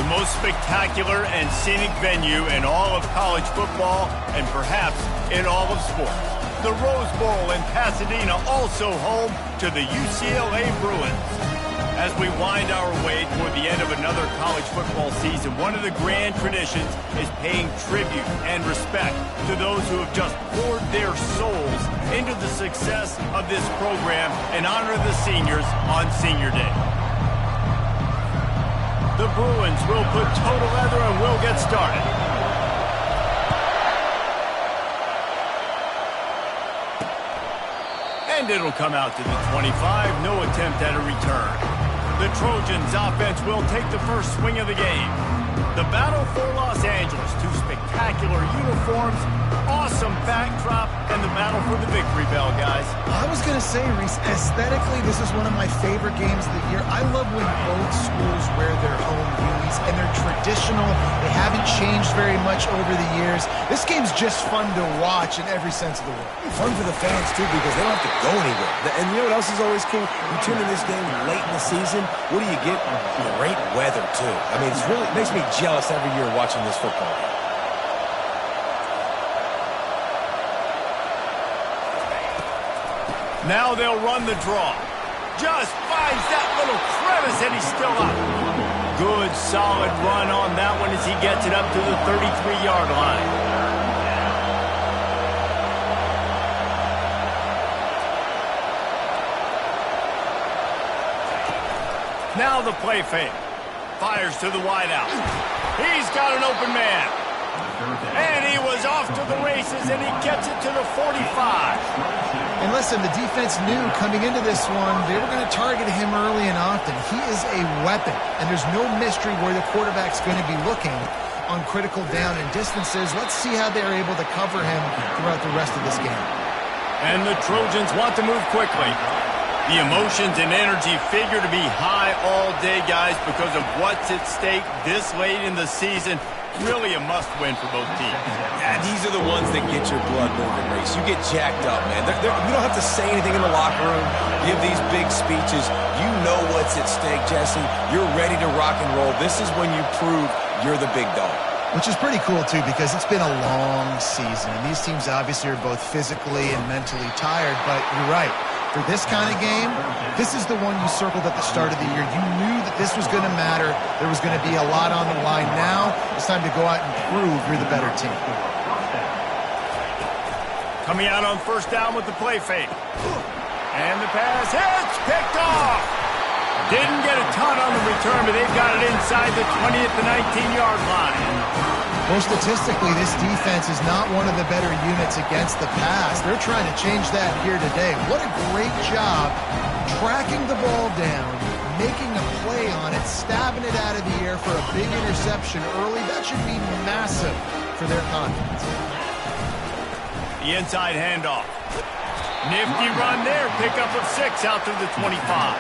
most spectacular and scenic venue in all of college football and perhaps in all of sports. The Rose Bowl in Pasadena, also home to the UCLA Bruins. As we wind our way toward the end of another college football season, one of the grand traditions is paying tribute and respect to those who have just poured their souls into the success of this program and honor the seniors on Senior Day. The Bruins will put toe to leather and will get started. And it'll come out to the 25. No attempt at a return. The Trojans offense will take the first swing of the game. The battle for Los Angeles. Two spectacular uniforms, awesome backdrop, and the battle for the victory bell, guys. I was going to say, Reese, aesthetically, this is one of my favorite games of the year. I love when both schools wear their home unis, and they're traditional. They haven't changed very much over the years. This game's just fun to watch in every sense of the word. Fun for the fans, too, because they don't have to go anywhere. And you know what else is always cool? You tune in this game late in the season, what do you get? Great weather, too. I mean, it makes me jealous every year watching this football game. Now they'll run the draw. Just finds that little crevice, and he's still up. Good, solid run on that one as he gets it up to the 33-yard line. Now the play fake. Fires to the wideout. He's got an open man. And he was off to the races, and he gets it to the 45. And listen, the defense knew coming into this one, they were going to target him early and often. He is a weapon, and there's no mystery where the quarterback's going to be looking on critical down and distances. Let's see how they're able to cover him throughout the rest of this game. And the Trojans want to move quickly. The emotions and energy figure to be high all day, guys, because of what's at stake this late in the season. Really a must-win for both teams. Yeah, these are the ones that get your blood moving, Reese. You get jacked up, man. You don't have to say anything in the locker room, give these big speeches. You know what's at stake, Jesse. You're ready to rock and roll. This is when you prove you're the big dog. Which is pretty cool, too, because it's been a long season. And these teams obviously are both physically and mentally tired, but you're right. For this kind of game, this is the one you circled at the start of the year. You knew that this was going to matter. There was going to be a lot on the line. Now it's time to go out and prove you're the better team. Coming out on first down with the play fake. And the pass hits, picked off. Didn't get a ton on the return, but they've got it inside the 20 at the 19-yard line. Well, statistically, this defense is not one of the better units against the pass. They're trying to change that here today. What a great job tracking the ball down, making a play on it, stabbing it out of the air for a big interception early. That should be massive for their confidence. The inside handoff. Nifty run there. Pickup of 6 out to the 25.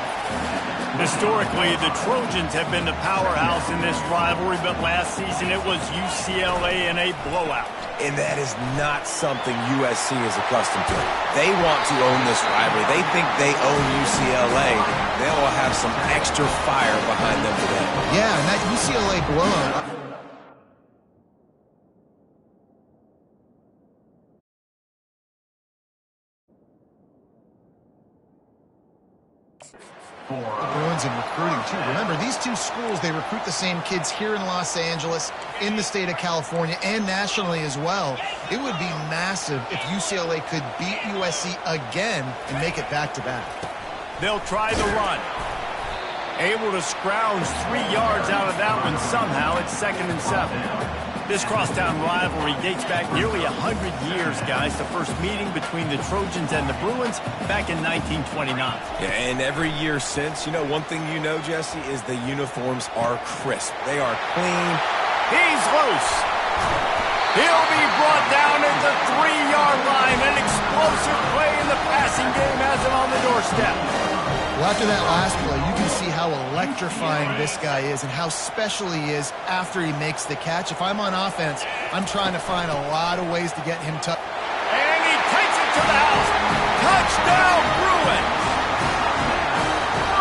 Historically, the Trojans have been the powerhouse in this rivalry, but last season it was UCLA in a blowout. And that is not something USC is accustomed to. They want to own this rivalry. They think they own UCLA. They'll have some extra fire behind them today. Yeah, and that UCLA blowout. The Bruins in recruiting, too. Remember, these two schools, they recruit the same kids here in Los Angeles, in the state of California, and nationally as well. It would be massive if UCLA could beat USC again and make it back-to-back. They'll try the run. Able to scrounge 3 yards out of that one somehow. It's 2nd and 7. This crosstown rivalry dates back nearly 100 years, guys. The first meeting between the Trojans and the Bruins back in 1929. Yeah, and every year since, you know, one thing you know, Jesse, is the uniforms are crisp. They are clean. He's loose. He'll be brought down at the 3-yard line. An explosive play in the passing game has him on the doorstep. Well, after that last play, you can see how electrifying this guy is and how special he is after he makes the catch. If I'm on offense, I'm trying to find a lot of ways to get him to... And he takes it to the house. Touchdown, Bruins!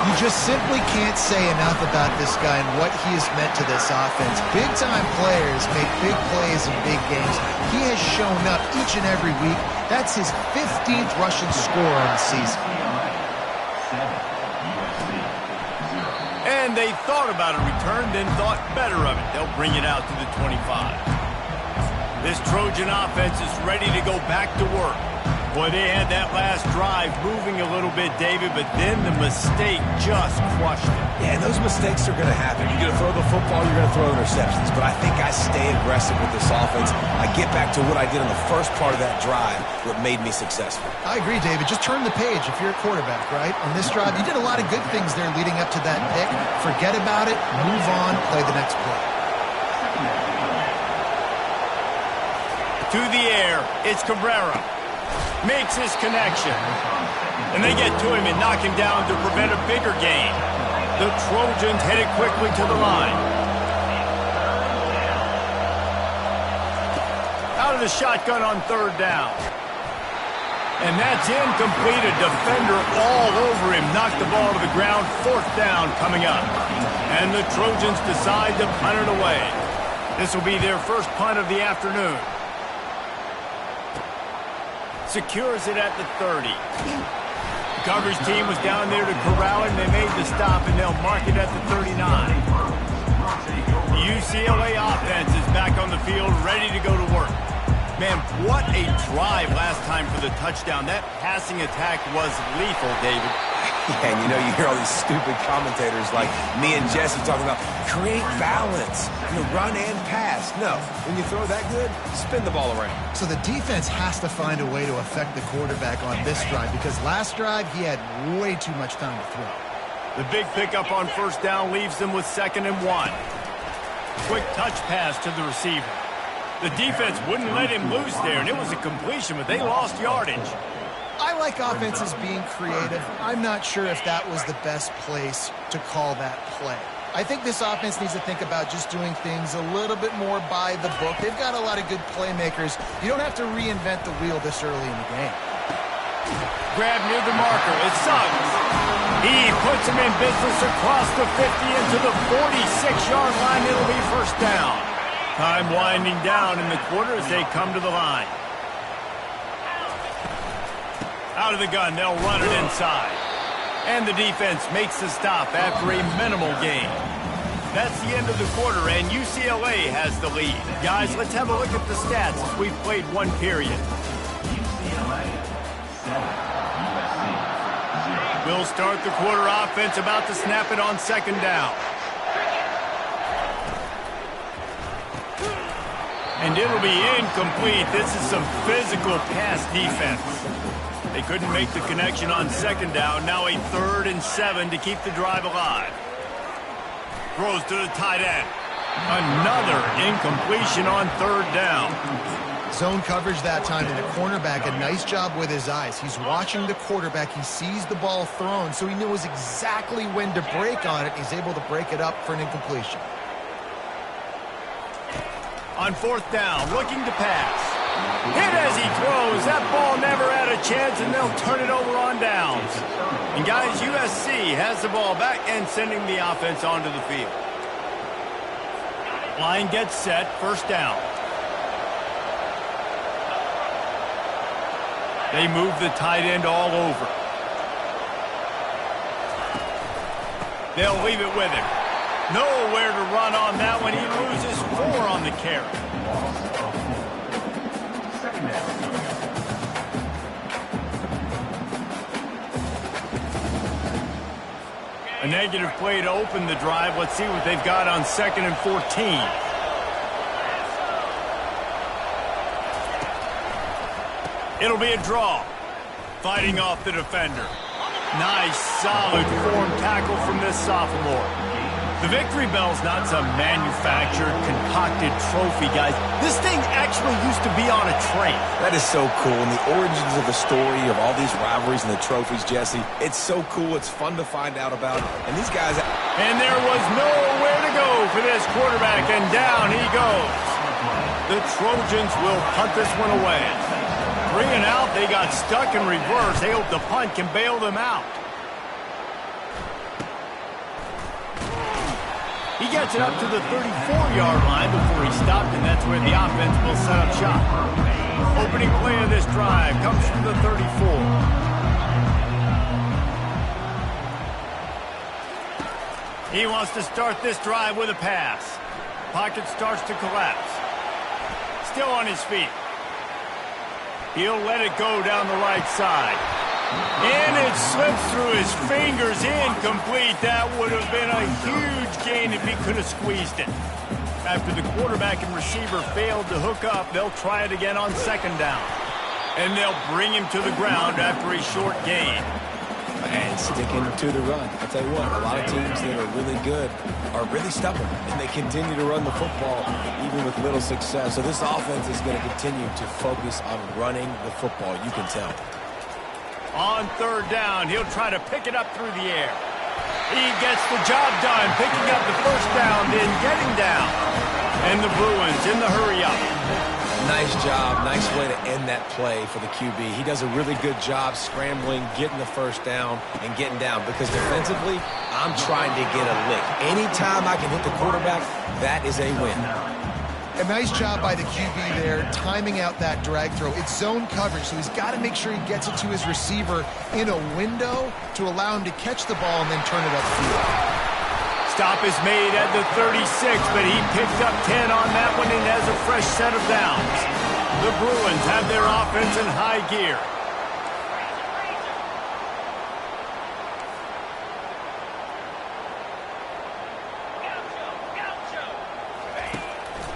You just simply can't say enough about this guy and what he has meant to this offense. Big-time players make big plays in big games. He has shown up each and every week. That's his 15th rushing score on the season. And they thought about a return, then thought better of it. They'll bring it out to the 25. This Trojan offense is ready to go back to work. Boy, they had that last drive moving a little bit, David, but then the mistake just crushed it. Yeah, and those mistakes are going to happen. You're going to throw the football, you're going to throw interceptions. But I think I stay aggressive with this offense. I get back to what I did in the first part of that drive, what made me successful. I agree, David. Just turn the page if you're a quarterback, right? On this drive, you did a lot of good things there leading up to that pick. Forget about it, move on, play the next play. To the air, it's Cabrera. Makes his connection. And they get to him and knock him down to prevent a bigger gain. The Trojans headed quickly to the line. Out of the shotgun on third down. And that's incomplete. A defender all over him. Knocked the ball to the ground. Fourth down coming up. And the Trojans decide to punt it away. This will be their first punt of the afternoon. Secures it at the 30. The coverage team was down there to corral him. They made the stop, and they'll mark it at the 39. The UCLA offense is back on the field, ready to go to work. Man, what a drive last time for the touchdown. That passing attack was lethal, David. Yeah, and you know, you hear all these stupid commentators like me and Jesse talking about create balance, run and pass. No, when you throw that good, spin the ball around. So the defense has to find a way to affect the quarterback on this drive because last drive he had way too much time to throw. The big pickup on first down leaves them with 2nd and 1. Quick touch pass to the receiver. The defense wouldn't let him loose there, and it was a completion, but they lost yardage. I like offenses being creative. I'm not sure if that was the best place to call that play. I think this offense needs to think about just doing things a little bit more by the book. They've got a lot of good playmakers. You don't have to reinvent the wheel this early in the game. Grab near the marker. It's Suggs. He puts him in business across the 50 into the 46-yard line. It'll be first down. Time winding down in the quarter as they come to the line. Out of the gun, they'll run it inside. And the defense makes the stop after a minimal gain. That's the end of the quarter, and UCLA has the lead. Guys, let's have a look at the stats as we've played one period. We'll start the quarter offense about to snap it on 2nd down. And it'll be incomplete. This is some physical pass defense. They couldn't make the connection on 2nd down. Now a 3rd and 7 to keep the drive alive. Throws to the tight end. Another incompletion on 3rd down. Zone coverage that time, and the cornerback, a nice job with his eyes. He's watching the quarterback. He sees the ball thrown, so he knows exactly when to break on it. He's able to break it up for an incompletion. On 4th down, looking to pass. Hit as he throws. That ball never had a chance, and they'll turn it over on downs. And guys, USC has the ball back and sending the offense onto the field. Line gets set, first down. They move the tight end all over. They'll leave it with him. Nowhere to run on that one. He loses 4 on the carry. A negative play to open the drive. Let's see what they've got on 2nd and 14. It'll be a draw. Fighting off the defender. Nice, solid form tackle from this sophomore. The victory bell's not some manufactured, concocted trophy, guys. This thing actually used to be on a train. That is so cool, and the origins of the story of all these rivalries and the trophies, Jesse, it's so cool. It's fun to find out about. And these guys... And there was nowhere to go for this quarterback, and down he goes. The Trojans will punt this one away. 3 and out, they got stuck in reverse. They hope the punt can bail them out. He gets it up to the 34-yard line before he stopped, and that's where the offense will set up shop. Opening play of this drive comes from the 34. He wants to start this drive with a pass. Pocket starts to collapse. Still on his feet. He'll let it go down the right side. And it slips through his fingers, incomplete. That would have been a huge gain if he could have squeezed it. After the quarterback and receiver failed to hook up, they'll try it again on second down. And they'll bring him to the ground after a short gain. And sticking to the run. I'll tell you what, a lot of teams that are really good are really stubborn, and they continue to run the football even with little success. So this offense is going to continue to focus on running the football, you can tell. On third down, he'll try to pick it up through the air. He gets the job done, picking up the first down, then getting down. And the Bruins in the hurry-up. Nice job, nice way to end that play for the QB. He does a really good job scrambling, getting the first down, and getting down. Because defensively, I'm trying to get a lick. Anytime I can hit the quarterback, that is a win. A nice job by the QB there, timing out that drag throw. It's zone coverage, so he's got to make sure he gets it to his receiver in a window to allow him to catch the ball and then turn it upfield. Stop is made at the 36, but he picked up 10 on that one and has a fresh set of downs. The Bruins have their offense in high gear.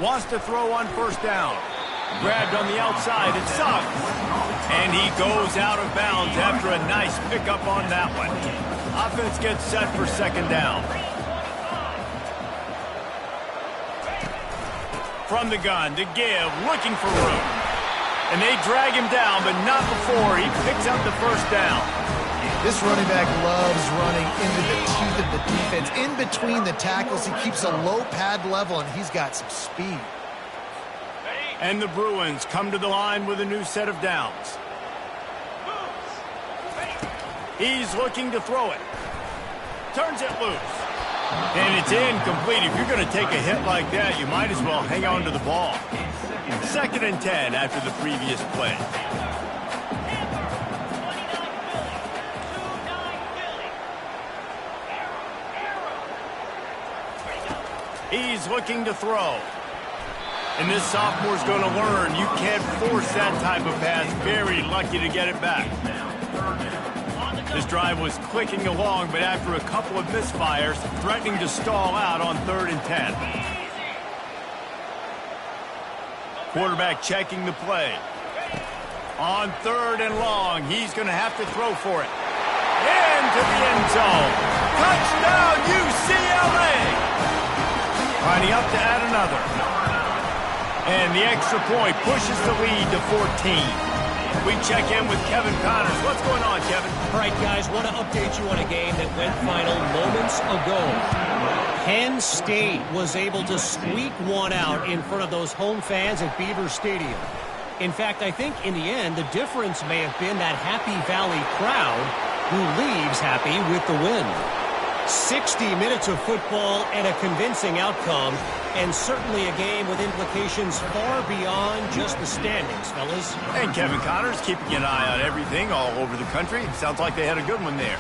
Wants to throw on first down. Grabbed on the outside, it's Suggs. And he goes out of bounds after a nice pickup on that one. Offense gets set for second down. From the gun to give, looking for room. And they drag him down, but not before he picks up the first down. This running back loves running into the teeth of the defense. In between the tackles, he keeps a low pad level, and he's got some speed. And the Bruins come to the line with a new set of downs. He's looking to throw it. Turns it loose. And it's incomplete. If you're going to take a hit like that, you might as well hang on to the ball. 2nd and 10 after the previous play. He's looking to throw. And this sophomore's going to learn you can't force that type of pass. Very lucky to get it back. This drive was clicking along, but after a couple of misfires, threatening to stall out on 3rd and 10. Quarterback checking the play. On 3rd and long, he's going to have to throw for it. Into the end zone. Touchdown, UCLA! Lining up to add another. And the extra point pushes the lead to 14. We check in with Kevin Connors. What's going on, Kevin? All right, guys, want to update you on a game that went final moments ago. Penn State was able to squeak one out in front of those home fans at Beaver Stadium. In fact, I think in the end, the difference may have been that Happy Valley crowd who leaves happy with the win. 60 minutes of football and a convincing outcome, and certainly a game with implications far beyond just the standings, fellas. And Kevin Connors keeping an eye on everything all over the country. Sounds like they had a good one there.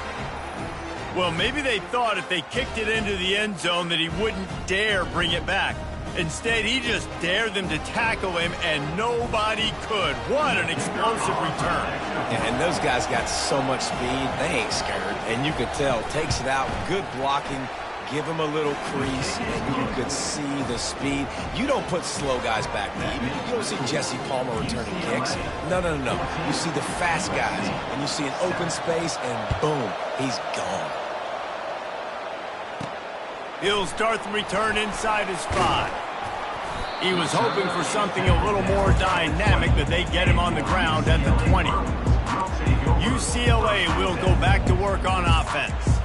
Well, maybe they thought if they kicked it into the end zone that he wouldn't dare bring it back. Instead, he just dared them to tackle him, and nobody could. What an explosive return. Yeah, and those guys got so much speed, they ain't scared. And you could tell, takes it out, good blocking, give him a little crease, and you could see the speed. You don't put slow guys back deep. You don't see Jesse Palmer returning kicks. No. You see the fast guys, and you see an open space, and boom, he's gone. He'll start the return inside his 5. He was hoping for something a little more dynamic, but they get him on the ground at the 20. UCLA will go back to work on offense.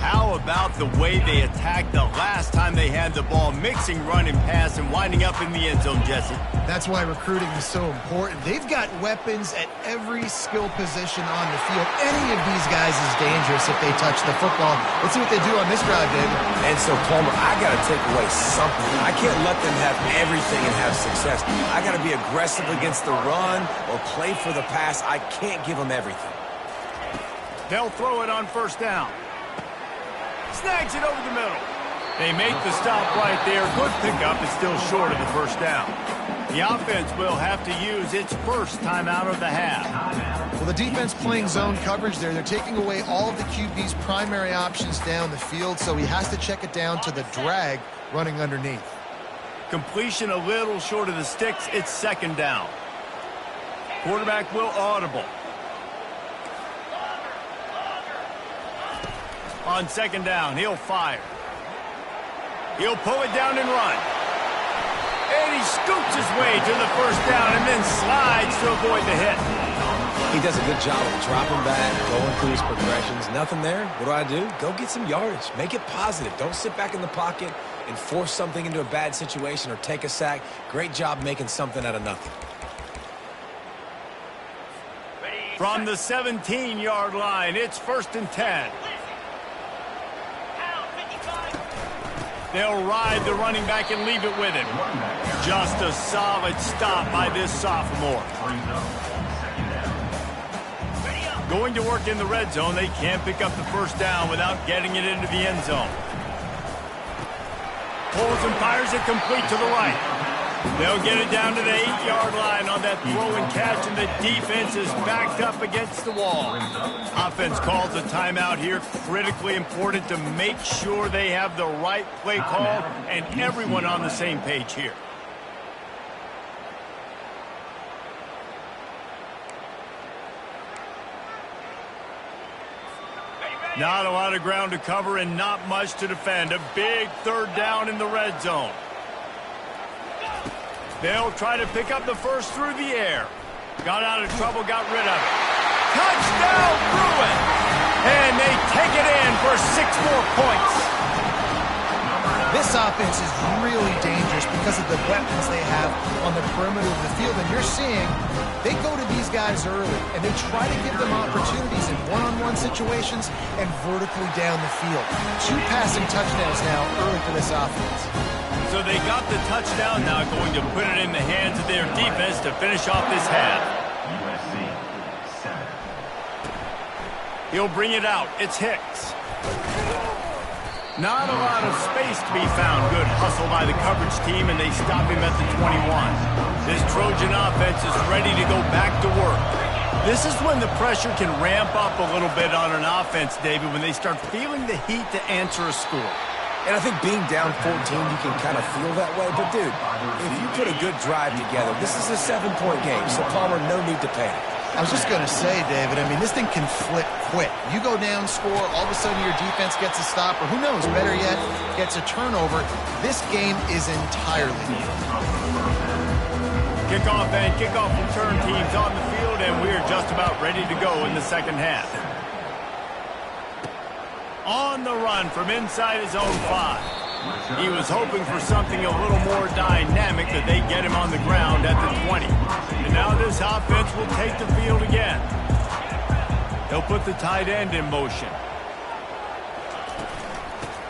How about the way they attacked the last time they had the ball, mixing run and pass and winding up in the end zone, Jesse? That's why recruiting is so important. They've got weapons at every skill position on the field. Any of these guys is dangerous if they touch the football. Let's see what they do on this drive, David. And so, Palmer, I got to take away something. I can't let them have everything and have success. I got to be aggressive against the run or play for the pass. I can't give them everything. They'll throw it on first down. Snags it over the middle. They make the stop right there. Good pickup. It's still short of the first down. The offense will have to use its first timeout of the half. Well, the defense playing zone coverage there. They're taking away all of the QB's primary options down the field, so he has to check it down to the drag running underneath. Completion a little short of the sticks. It's second down. Quarterback will audible. On second down, he'll fire. He'll pull it down and run. And he scoops his way to the first down and then slides to avoid the hit. He does a good job of dropping back, going through his progressions. Nothing there. What do? Go get some yardage. Make it positive. Don't sit back in the pocket and force something into a bad situation or take a sack. Great job making something out of nothing. From the 17-yard line, it's 1st and 10. They'll ride the running back and leave it with him. Just a solid stop by this sophomore. Going to work in the red zone. They can't pick up the first down without getting it into the end zone. Pulls and fires it complete to the right. They'll get it down to the 8-yard line on that throw and catch, and the defense is backed up against the wall. Offense calls a timeout here. Critically important to make sure they have the right play call and everyone on the same page here. Not a lot of ground to cover and not much to defend. A big third down in the red zone. They'll try to pick up the first through the air. Got out of trouble, got rid of it. Touchdown, Bruin! And they take it in for 6 more points. This offense is really dangerous because of the weapons they have on the perimeter of the field. And you're seeing they go to these guys early, and they try to give them opportunities in one-on-one situations and vertically down the field. 2 passing touchdowns now early for this offense. So they got the touchdown, now going to put it in the hands of their defense to finish off this half. He'll bring it out. It's Hicks. Not a lot of space to be found. Good hustle by the coverage team, and they stop him at the 21. This Trojan offense is ready to go back to work. This is when the pressure can ramp up a little bit on an offense, David, when they start feeling the heat to answer a score. And I think being down 14, you can kind of feel that way. But, dude, if you put a good drive together, this is a 7-point game, so Palmer, no need to panic. I was just going to say, David, I mean, this thing can flip quick. You go down, score, all of a sudden your defense gets a stop, or who knows, better yet, gets a turnover. This game is entirely new. Kickoff and kickoff return teams on the field, and we're just about ready to go in the second half. On the run from inside his own 5. He was hoping for something a little more dynamic, that they get him on the ground at the 20. And now this offense will take the field again. He'll put the tight end in motion.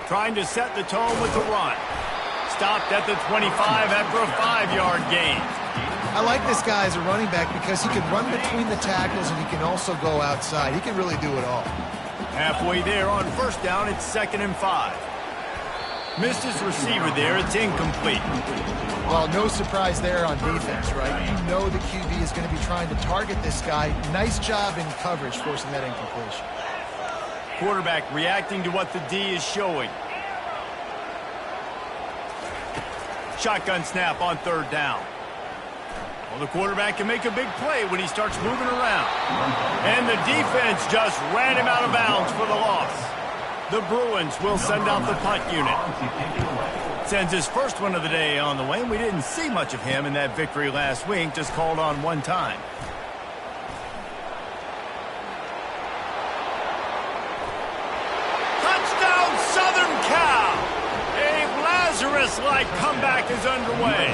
Trying to set the tone with the run. Stopped at the 25 after a 5-yard gain. I like this guy as a running back because he can run between the tackles and he can also go outside. He can really do it all. Halfway there on first down, it's 2nd and 5. Missed his receiver there. It's incomplete. Well, no surprise there on defense, right? You know the QB is going to be trying to target this guy. Nice job in coverage forcing that incompletion. Quarterback reacting to what the D is showing. Shotgun snap on 3rd down. Well, the quarterback can make a big play when he starts moving around. And the defense just ran him out of bounds for the loss. The Bruins will send out the punt unit. Sends his first one of the day on the way, and we didn't see much of him in that victory last week, just called on 1 time. Touchdown! right comeback is underway.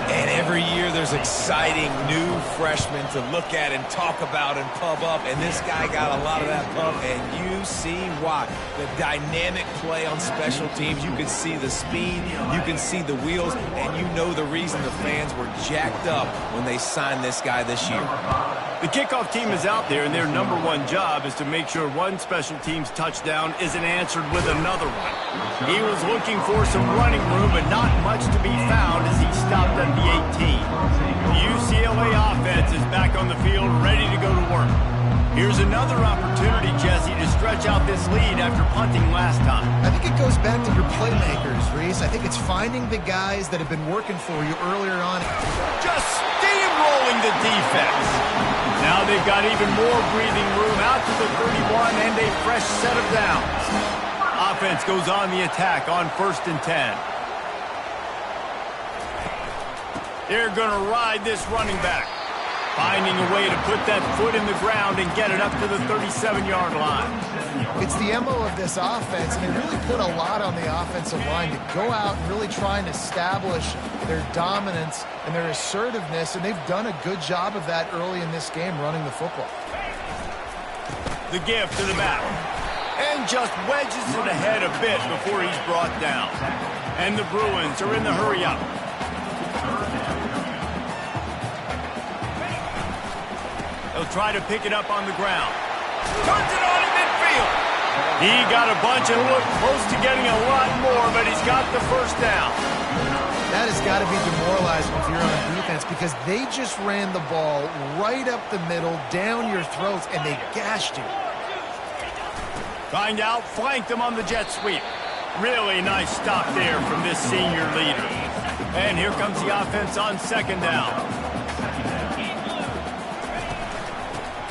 And every year there's exciting new freshmen to look at and talk about and pub up. And this guy got a lot of that pub, and you see why. The dynamic play on special teams. You can see the speed. You can see the wheels. And you know the reason the fans were jacked up when they signed this guy this year. The kickoff team is out there, and their #1 job is to make sure one special teams touchdown isn't answered with another one. He was looking for some running room, but not much to be found as he stopped at the 18. The UCLA offense is back on the field, ready to go to work. Here's another opportunity, Jesse, to stretch out this lead after punting last time. I think it goes back to your playmakers, Reese. I think it's finding the guys that have been working for you earlier on. Just steamrolling the defense. Now they've got even more breathing room out to the 31 and a fresh set of downs. Offense goes on the attack on 1st and 10. They're going to ride this running back, finding a way to put that foot in the ground and get it up to the 37-yard line. It's the MO of this offense, and they really put a lot on the offensive line to go out and really try and establish their dominance and their assertiveness, and they've done a good job of that early in this game running the football. The give to the back, and just wedges it ahead a bit before he's brought down. And the Bruins are in the hurry-up. They'll try to pick it up on the ground. Turns it on in midfield. He got a bunch and looked close to getting a lot more, but he's got the first down. That has got to be demoralizing if you're on defense, because they just ran the ball right up the middle, down your throats, and they gashed you. Find out, flanked them on the jet sweep. Really nice stop there from this senior leader. And here comes the offense on 2nd down.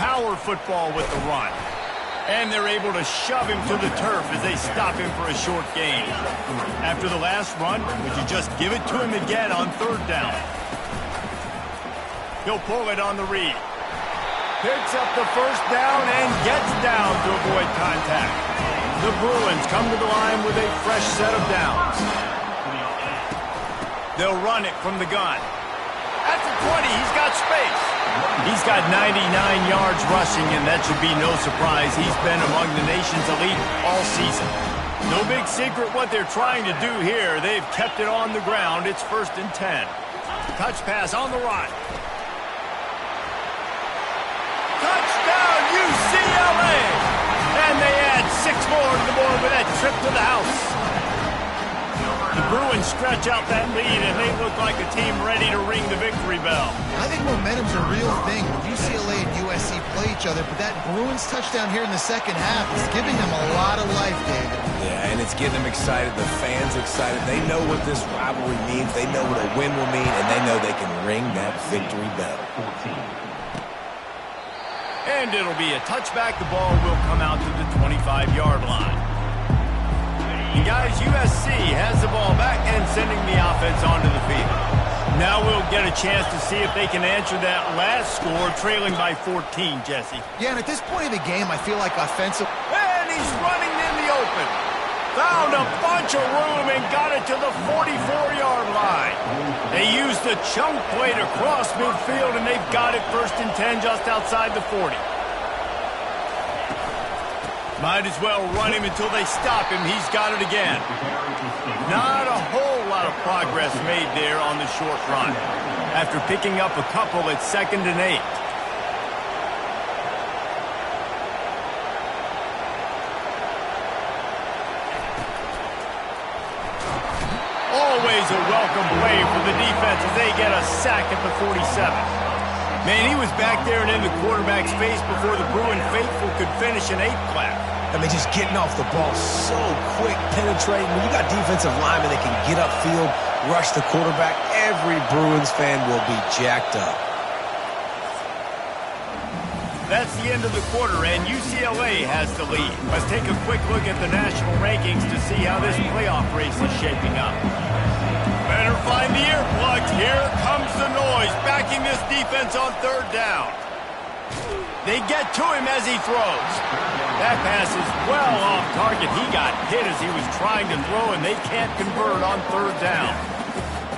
Power football with the run. And they're able to shove him to the turf as they stop him for a short gain. After the last run, would you just give it to him again on 3rd down? He'll pull it on the read. Picks up the first down and gets down to avoid contact. The Bruins come to the line with a fresh set of downs. They'll run it from the gun. At the 20, he's got space. He's got 99 yards rushing, and that should be no surprise. He's been among the nation's elite all season. No big secret what they're trying to do here. They've kept it on the ground. It's 1st and 10. Touch pass on the run. Touchdown, UCLA! And they add 6 more to the board with that trip to the house. The Bruins stretch out that lead, and they look like a team ready to ring the victory bell. I think momentum's a real thing. UCLA and USC play each other, but that Bruins touchdown here in the second half is giving them a lot of life, David. Yeah, and it's getting them excited, the fans excited. They know what this rivalry means. They know what a win will mean, and they know they can ring that victory bell. And it'll be a touchback. The ball will come out to the 25-yard line. And guys, USC has the ball back and sending the offense onto the field. Now we'll get a chance to see if they can answer that last score, trailing by 14, Jesse. Yeah, and at this point of the game, I feel like offensive... And he's running in the open. Found a bunch of room and got it to the 44-yard line. They used the chunk play to cross midfield, and they've got it 1st and 10 just outside the 40. Might as well run him until they stop him. He's got it again. Not a whole lot of progress made there on the short run, after picking up a couple at 2nd and 8. Always a welcome play for the defense as they get a sack at the 47. Man, he was back there and in the quarterback's face before the Bruin faithful could finish an 8-clap. I mean, just getting off the ball so quick, penetrating. When you got defensive linemen that can get upfield, rush the quarterback, every Bruins fan will be jacked up. That's the end of the quarter, and UCLA has the lead. Let's take a quick look at the national rankings to see how this playoff race is shaping up. Better find the earplugs. Here comes the noise, backing this defense on 3rd down. They get to him as he throws. That pass is well off target. He got hit as he was trying to throw, and they can't convert on third down.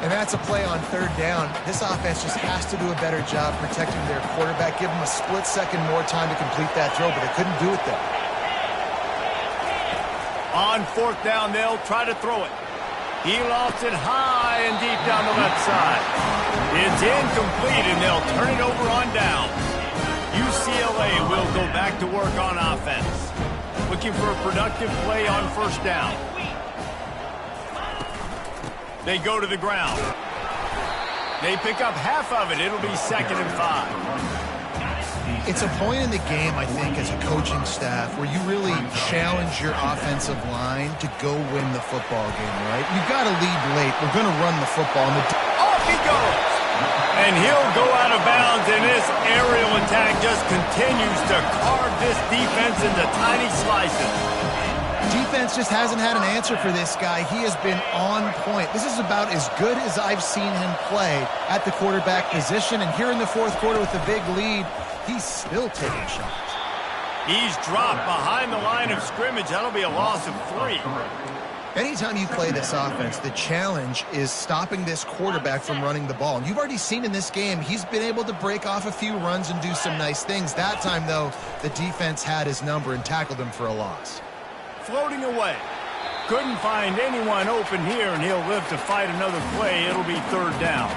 And that's a play on third down. This offense just has to do a better job protecting their quarterback. Give him a split second more time to complete that throw, but they couldn't do it there. On fourth down, they'll try to throw it. He lofts it high and deep down the left side. It's incomplete, and they'll turn it over on down. UCLA will go back to work on offense. Looking for a productive play on first down. They go to the ground. They pick up half of it. It'll be 2nd and 5. It's a point in the game, I think, as a coaching staff where you really challenge your offensive line to go win the football game, right? You've got to lead late. We're going to run the football. Off he goes. And he'll go out of bounds, and this aerial attack just continues to carve this defense into tiny slices. Defense just hasn't had an answer for this guy. He has been on point. This is about as good as I've seen him play at the quarterback position. And here in the fourth quarter with a big lead, he's still taking shots. He's dropped behind the line of scrimmage. That'll be a loss of 3. Anytime you play this offense, the challenge is stopping this quarterback from running the ball. And you've already seen in this game, he's been able to break off a few runs and do some nice things. That time, though, the defense had his number and tackled him for a loss. Floating away. Couldn't find anyone open here, and he'll live to fight another play. It'll be third down.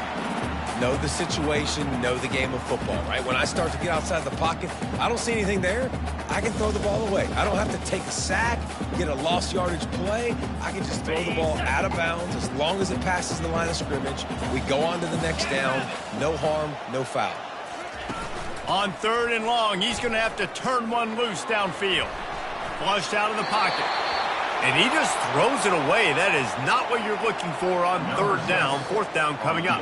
Know the situation, know the game of football, right? When I start to get outside the pocket, I don't see anything there, I can throw the ball away. I don't have to take a sack, get a lost yardage play. I can just throw the ball out of bounds as long as it passes the line of scrimmage. We go on to the next down. No harm, no foul. On third and long, he's going to have to turn one loose downfield. Flushed out of the pocket. And he just throws it away. That is not what you're looking for on third down. Fourth down coming up.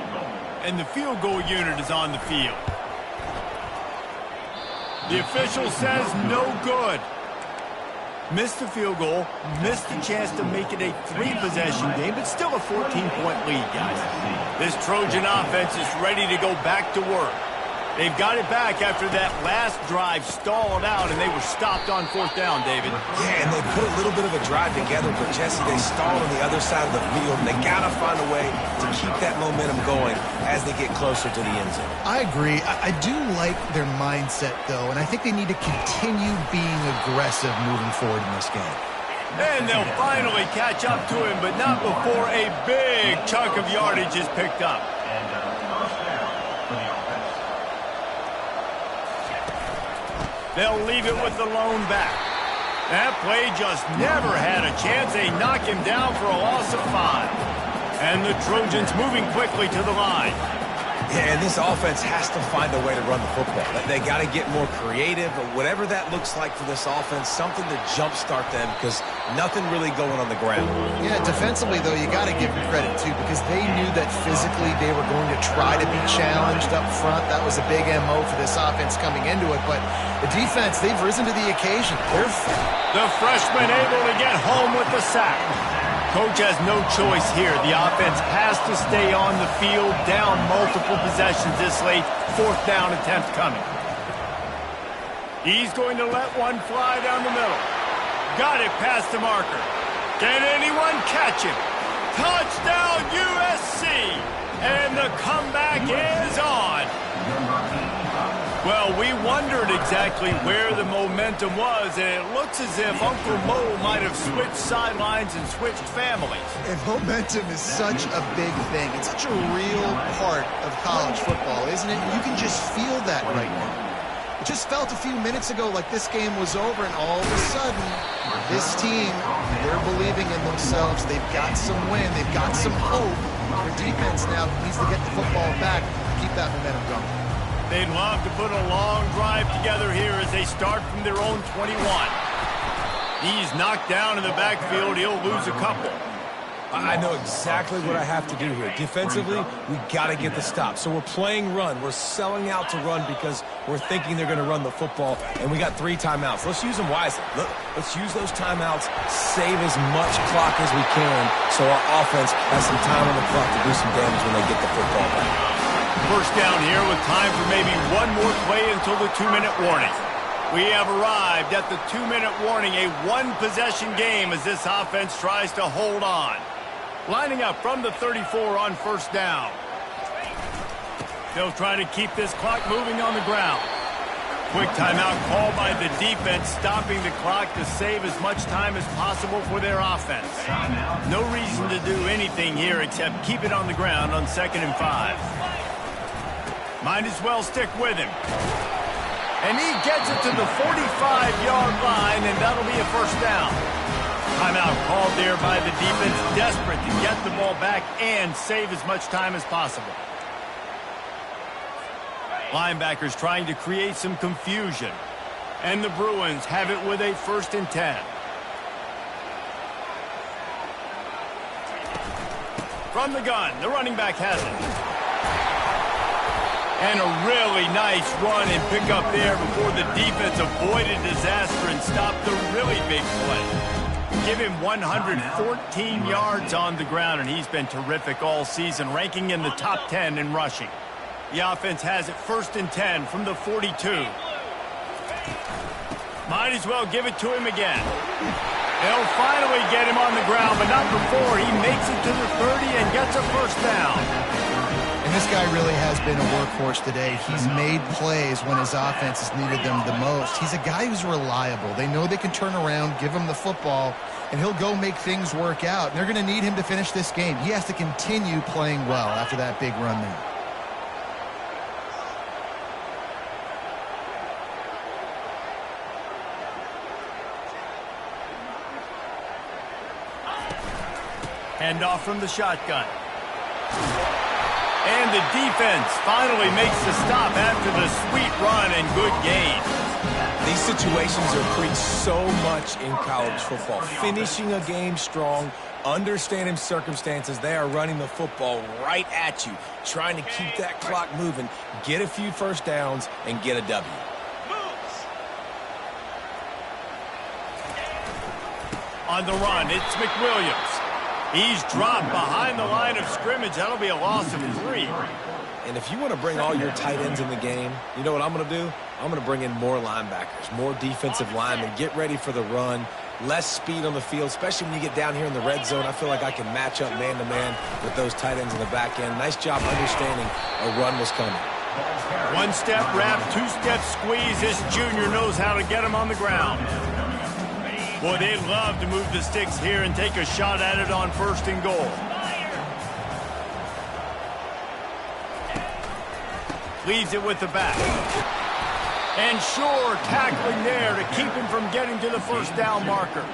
And the field goal unit is on the field. The official says no good. Missed the field goal, missed the chance to make it a 3-possession game, but still a 14-point lead, guys. This Trojan offense is ready to go back to work. They've got it back after that last drive stalled out, and they were stopped on fourth down, David. Yeah, and they put a little bit of a drive together, but Jesse, they stalled on the other side of the field, and they got to find a way to keep that momentum going as they get closer to the end zone. I agree. I do like their mindset, though, and I think they need to continue being aggressive moving forward in this game. And they'll finally catch up to him, but not before a big chunk of yardage is picked up. They'll leave it with the lone back. That play just never had a chance. They knock him down for a loss of 5. And the Trojans moving quickly to the line. Yeah, and this offense has to find a way to run the football. They got to get more creative, but whatever that looks like for this offense, something to jumpstart them because nothing really going on the ground. Yeah, defensively, though, you got to give them credit, too, because they knew that physically they were going to try to be challenged up front. That was a big MO for this offense coming into it, but the defense, they've risen to the occasion. The freshman able to get home with the sack. Coach has no choice here. The offense has to stay on the field, down multiple possessions this late. Fourth down attempt coming. He's going to let one fly down the middle. Got it past the marker. Can anyone catch him? Touchdown USC! And the comeback is on. Well, we wondered exactly where the momentum was, and it looks as if Uncle Mo might have switched sidelines and switched families. And momentum is such a big thing. It's such a real part of college football, isn't it? You can just feel that right now. It just felt a few minutes ago like this game was over, and all of a sudden, this team, they're believing in themselves. They've got some win. They've got some hope. Their defense now needs to get the football back to keep that momentum going. They'd love to put a long drive together here as they start from their own 21. He's knocked down in the backfield. He'll lose a couple. I know exactly what I have to do here. Defensively, we got to get the stop. So we're playing run. We're selling out to run because we're thinking they're going to run the football, and we got 3 timeouts. Let's use them wisely. Look, let's use those timeouts, save as much clock as we can so our offense has some time on the clock to do some damage when they get the football back. First down here with time for maybe one more play until the 2-minute warning. We have arrived at the 2-minute warning, a one-possession game as this offense tries to hold on. Lining up from the 34 on first down. They'll try to keep this clock moving on the ground. Quick timeout called by the defense, stopping the clock to save as much time as possible for their offense. No reason to do anything here except keep it on the ground on 2nd and 5. Might as well stick with him. And he gets it to the 45-yard line, and that'll be a first down. Timeout called there by the defense, desperate to get the ball back and save as much time as possible. Linebackers trying to create some confusion. And the Bruins have it with a 1st and 10. From the gun, the running back has it. And a really nice run and pick up there before the defense avoided disaster and stopped the really big play. Give him 114 yards on the ground, and he's been terrific all season, ranking in the top 10 in rushing. The offense has it 1st and 10 from the 42. Might as well give it to him again. They'll finally get him on the ground, but not before he makes it to the 30 and gets a first down. And this guy really has been a workhorse today. He's made plays when his offense has needed them the most. He's a guy who's reliable. They know they can turn around, give him the football, and he'll go make things work out. And they're going to need him to finish this game. He has to continue playing well after that big run there. Hand off from the shotgun. And the defense finally makes the stop after the sweet run and good gain. These situations are preached so much in college football. Finishing a game strong, understanding circumstances. They are running the football right at you, trying to keep that clock moving, get a few first downs, and get a W. On the run, it's McWilliams. He's dropped behind the line of scrimmage. That'll be a loss of 3. And if you want to bring all your tight ends in the game, you know what I'm going to do? I'm going to bring in more linebackers, more defensive linemen, get ready for the run, less speed on the field, especially when you get down here in the red zone. I feel like I can match up man-to-man with those tight ends in the back end. Nice job understanding a run was coming. One-step wrap, two-step squeeze. This junior knows how to get him on the ground. Boy, they'd love to move the sticks here and take a shot at it on 1st and goal. Leaves it with the back. And sure, tackling there to keep him from getting to the first down marker.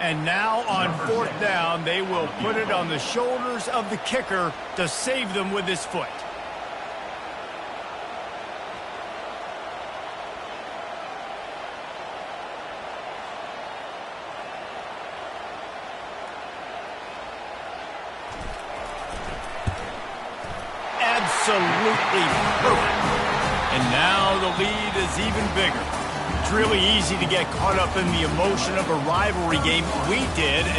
And now on 4th down, they will put it on the shoulders of the kicker to save them with his foot. Absolutely perfect. And now the lead is even bigger. It's really easy to get caught up in the emotion of a rivalry game. We did.